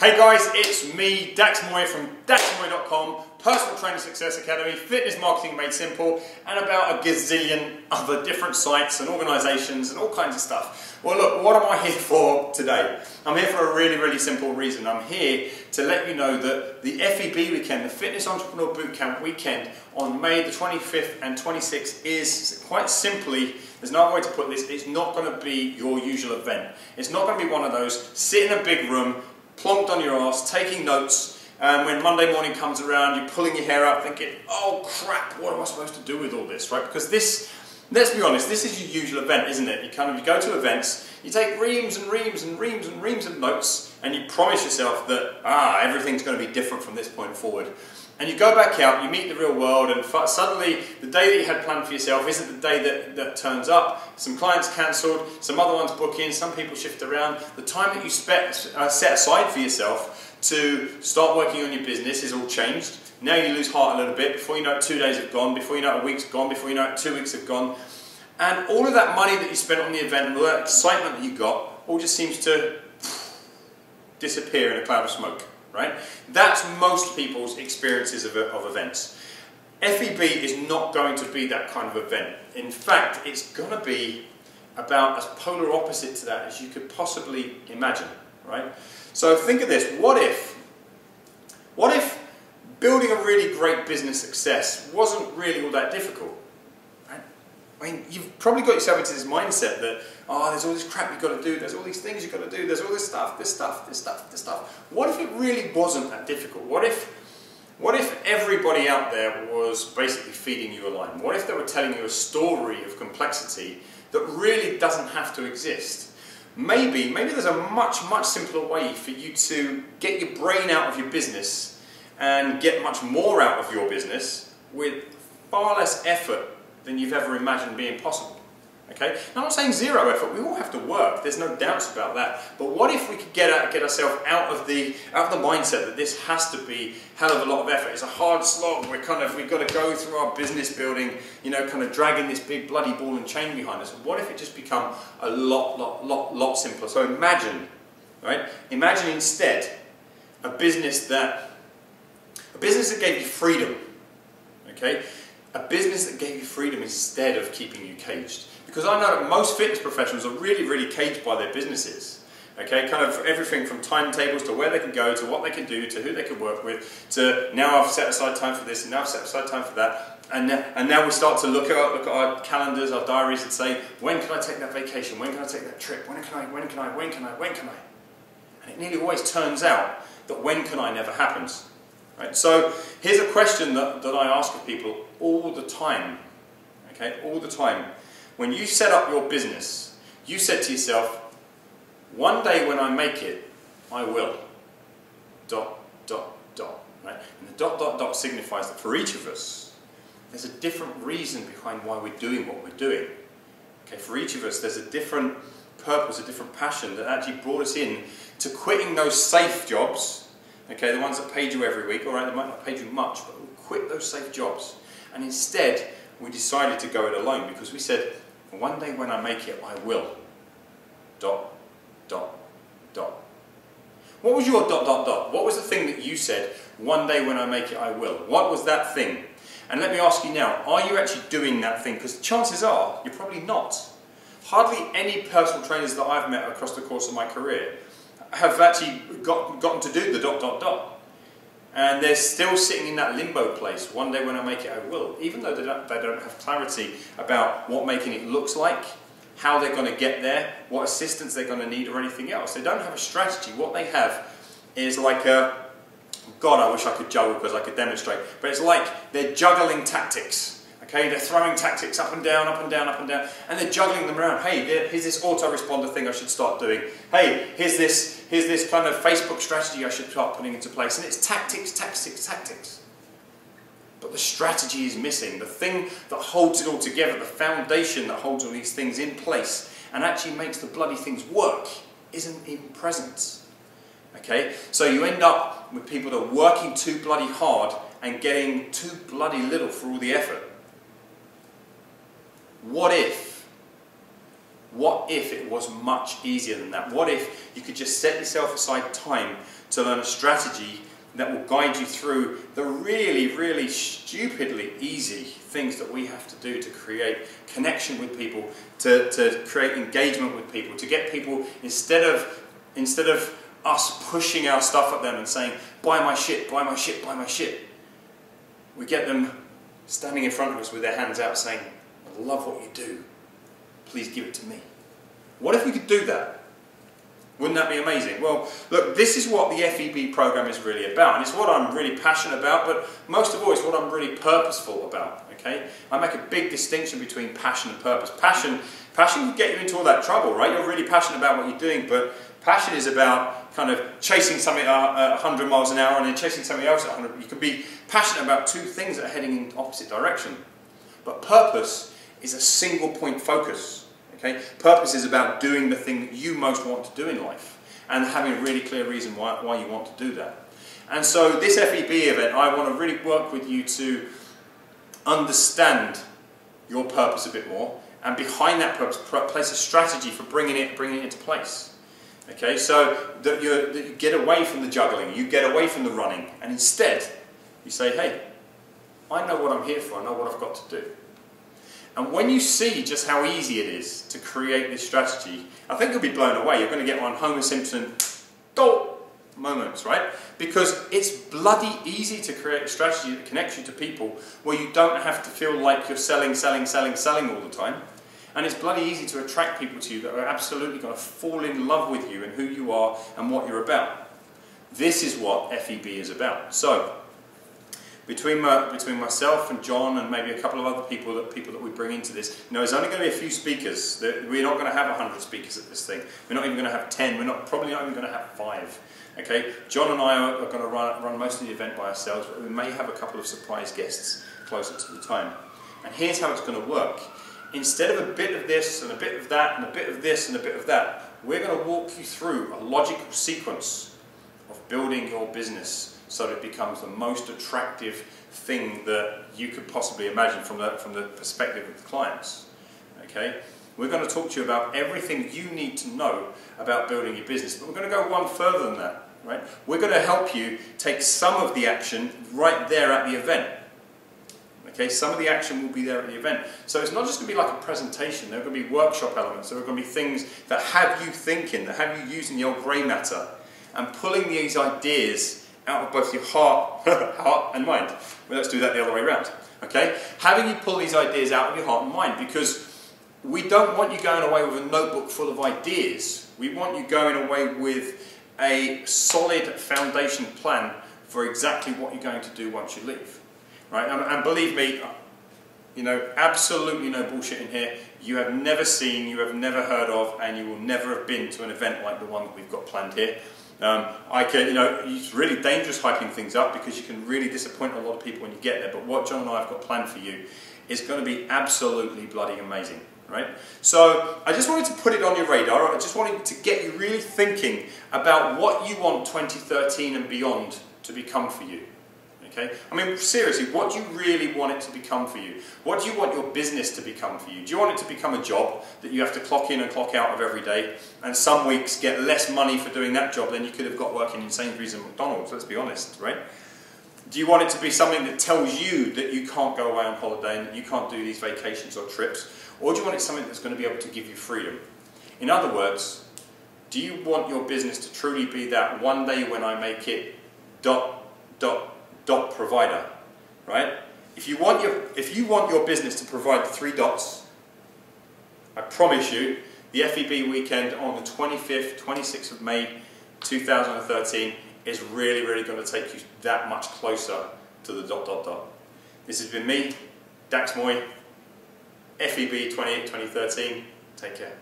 Hey guys, it's me, Dax Moyer from daxmoyer.com, Personal Training Success Academy, Fitness Marketing Made Simple, and about a gazillion other different sites and organisations and all kinds of stuff. Well look, what am I here for today? I'm here for a really simple reason. I'm here to let you know that the FEB weekend, the Fitness Entrepreneur Bootcamp weekend on May the 25th and 26th is quite simply, there's no way to put this, it's not going to be your usual event. It's not going to be one of those, sit in a big room, plonked on your ass, taking notes, and when Monday morning comes around, you're pulling your hair out thinking, oh crap, what am I supposed to do with all this, right? Because this, let's be honest, this is your usual event, isn't it? You go to events, you take reams and reams of notes, and you promise yourself that, everything's going to be different from this point forward. And you go back out, you meet the real world, and suddenly the day that you had planned for yourself isn't the day that turns up. Some clients cancelled, some other ones book in, some people shift around. The time that you set aside for yourself to start working on your business is all changed. Now you lose heart a little bit. Before you know it, 2 days have gone. Before you know it, a week's gone. Before you know it, 2 weeks have gone. And all of that money that you spent on the event and all that excitement that you got all just seems to disappear in a cloud of smoke. Right? That's most people's experiences of events. FEB is not going to be that kind of event. In fact, it's going to be about as polar opposite to that as you could possibly imagine. Right? So think of this. What if building a really great business success wasn't really all that difficult? Right? I mean, you've probably got yourself into this mindset that, there's all this crap you've got to do, there's all these things you've got to do, there's all this stuff. What if it really wasn't that difficult? What if everybody out there was basically feeding you a line? What if they were telling you a story of complexity that really doesn't have to exist? Maybe there's a much simpler way for you to get your brain out of your business and get much more out of your business with far less effort than you've ever imagined being possible. Okay? Now, I'm not saying zero effort, we all have to work, there's no doubts about that, but what if we could get ourselves out of the mindset that this has to be a hell of a lot of effort, it's a hard slog, we've got to go through our business building, kind of dragging this big bloody ball and chain behind us. What if it just become a lot simpler? So imagine, right? Imagine instead a business that gave you freedom, okay? A business that gave you freedom instead of keeping you caged. Because I know that most fitness professionals are really caged by their businesses. Okay, kind of everything from timetables to where they can go, to what they can do, to who they can work with, to now I've set aside time for this, and now I've set aside time for that. And now we start to look at our calendars, our diaries, and say, when can I take that vacation? When can I take that trip? When can I? And it nearly always turns out that when can I never happens. Right? So here's a question that I ask of people all the time. Okay, all the time. When you set up your business, you said to yourself, one day when I make it, I will. ... Right? And the ... signifies that for each of us, there's a different reason behind why we're doing what we're doing. Okay, for each of us, there's a different purpose, a different passion that actually brought us in to quitting those safe jobs. Okay, the ones that paid you every week, alright, they might not pay you much, but we'll quit those safe jobs. And instead, we decided to go it alone because we said, one day when I make it, I will. ... What was your ... What was the thing that you said, one day when I make it, I will? What was that thing? And let me ask you now, are you actually doing that thing? Because chances are, you're probably not. Hardly any personal trainers that I've met across the course of my career have actually gotten to do the ... And they're still sitting in that limbo place. One day when I make it, I will. Even though they don't have clarity about what making it looks like, how they're going to get there, what assistance they're going to need or anything else. They don't have a strategy. What they have is like God, I wish I could juggle because I could demonstrate. But it's like they're juggling tactics. Okay, they're throwing tactics up and down, and they're juggling them around. Hey, here's this autoresponder thing I should start doing. Hey, here's this kind of Facebook strategy I should start putting into place. And it's tactics. But the strategy is missing. The thing that holds it all together, the foundation that holds all these things in place and actually makes the bloody things work isn't even present. Okay, so you end up with people that are working too bloody hard and getting too bloody little for all the effort. What if What if it was much easier than that? What if you could just set yourself aside time to learn a strategy that will guide you through the really, really stupidly easy things that we have to do to create connection with people, to create engagement with people, to get people, instead of us pushing our stuff at them and saying, buy my shit, buy my shit, buy my shit, we get them standing in front of us with their hands out saying, I love what you do, please give it to me. What if we could do that? Wouldn't that be amazing? Well, look, this is what the FEB program is really about, and it's what I'm really passionate about, but most of all, it's what I'm really purposeful about, okay? I make a big distinction between passion and purpose. Passion can get you into all that trouble, right? You're really passionate about what you're doing, but passion is about kind of chasing something at 100 miles an hour and then chasing something else at 100. You can be passionate about two things that are heading in opposite direction. But purpose is a single point focus. Okay? Purpose is about doing the thing that you most want to do in life and having a really clear reason why you want to do that. And so this FEB event, I want to really work with you to understand your purpose a bit more, and behind that purpose, place a strategy for bringing it into place. Okay? So that you get away from the juggling, you get away from the running, and instead you say, hey, I know what I'm here for, I know what I've got to do. And when you see just how easy it is to create this strategy, I think you'll be blown away. You're going to get one Homer Simpson moments, right? Because it's bloody easy to create a strategy that connects you to people where you don't have to feel like you're selling all the time. And it's bloody easy to attract people to you that are absolutely going to fall in love with you and who you are and what you're about. This is what FEB is about. So, between myself and John and maybe a couple of other people that we bring into this, there's only going to be a few speakers. We're not going to have 100 speakers at this thing. We're not even going to have 10. Probably not even going to have 5. Okay? John and I are going to run most of the event by ourselves, but we may have a couple of surprise guests closer to the time. And here's how it's going to work. Instead of a bit of this and a bit of that and a bit of this and a bit of that, we're going to walk you through a logical sequence of building your business so that it becomes the most attractive thing that you could possibly imagine from the perspective of the clients. Okay? We're going to talk to you about everything you need to know about building your business, but we're going to go one further than that. Right? We're going to help you take some of the action right there at the event. Okay? Some of the action will be there at the event. So it's not just going to be like a presentation, there are going to be workshop elements, there are going to be things that have you thinking, that have you using your grey matter and pulling these ideas out of both your heart and mind. Well, let's do that the other way around. Okay? Having you pull these ideas out of your heart and mind, because we don't want you going away with a notebook full of ideas. We want you going away with a solid foundation plan for exactly what you're going to do once you leave. Right? And believe me, absolutely no bullshit in here. You have never seen, you have never heard of, and you will never have been to an event like the one that we've got planned here. It's really dangerous hyping things up because you can really disappoint a lot of people when you get there. But what John and I have got planned for you is going to be absolutely bloody amazing, right? So I just wanted to put it on your radar. I just wanted to get you really thinking about what you want 2013 and beyond to become for you. Okay? I mean, seriously, what do you really want it to become for you? What do you want your business to become for you? Do you want it to become a job that you have to clock in and clock out of every day, and some weeks get less money for doing that job than you could have got working in Sainsbury's and McDonald's? Let's be honest, right? Do you want it to be something that tells you that you can't go away on holiday and that you can't do these vacations or trips? Or do you want it something that's going to be able to give you freedom? In other words, do you want your business to truly be that one day when I make it ... provider, right? If you want your business to provide the 3 dots, I promise you, the FEB weekend on the 25th, 26th of May 2013 is really, really going to take you that much closer to the ... This has been me, Dax Moy, FEB 2013. Take care.